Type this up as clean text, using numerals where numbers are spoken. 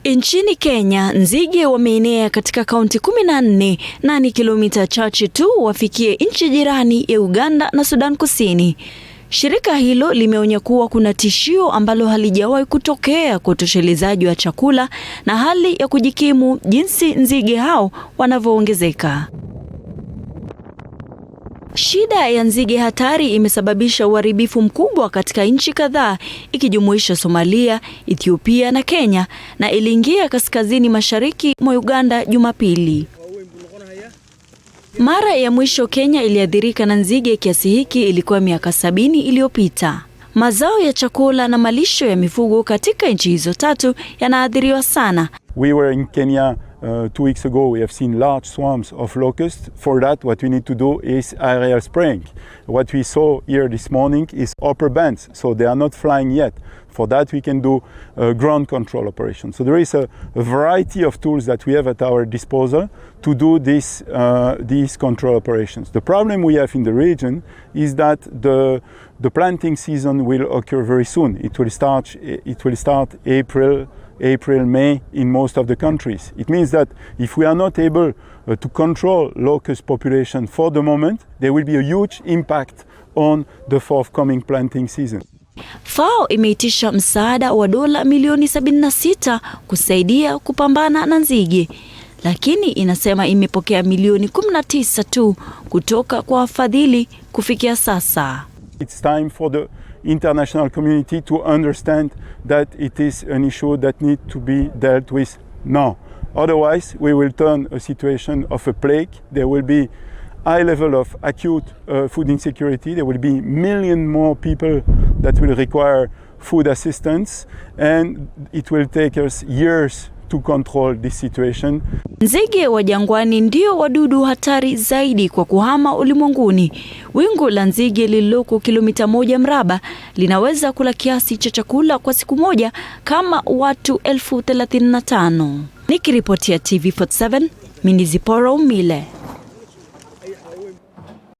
Nchini Kenya, nzige wameenea katika kaunti 14 na ni kilomita chache tu wafikie nchi jirani ya Uganda na Sudan Kusini. Shirika hilo limeonya kuwa kuna tishio ambalo halijawahi kutokea kwa utoshelezaji wa chakula na hali ya kujikimu jinsi nzige hao wanavyoongezeka. Shida ya nzige hatari imesababisha uharibifu mkubwa katika nchi kadhaa ikijumuisha Somalia, Ethiopia na Kenya, na iliingia kaskazini mashariki mwa Uganda Jumapili. Mara ya mwisho Kenya iliathirika na nzige kiasi hiki ilikuwa miaka 70 iliyopita. Mazao ya chakula na malisho ya mifugo katika nchi hizo tatu yanaathiriwa sana. We were in Kenya 2 weeks ago. We have seen large swarms of locusts. For that, what we need to do is aerial spraying. What we saw here this morning is upper bands, so they are not flying yet. For that, we can do ground control operations. So there is a variety of tools that we have at our disposal to do these control operations. The problem we have in the region is that the planting season will occur very soon. It will start April, May in most of the countries. It means that if we are not able to control locust population for the moment, there will be a huge impact on the forthcoming planting season. FAO imeitisha msaada wa dola milioni 76 kusaidia kupambana na nzige, lakini inasema imepokea milioni 19 tu kutoka kwa wafadhili kufikia sasa. It's time for the international community to understand that it is an issue that needs to be dealt with now. Otherwise, we will turn a situation of a plague. There will be high level of acute food insecurity. There will be million more people that will require food assistance, and it will take us years to control this situation. Nzige wa jangwani ndio wadudu hatari zaidi kwa kuhama ulimwenguni. Wingu la nzige lililoko kilomita 1 mraba linaweza kula kiasi cha chakula kwa siku moja kama watu 35,000. Nikiripotia TV47, mimi ni Zipporah Umile.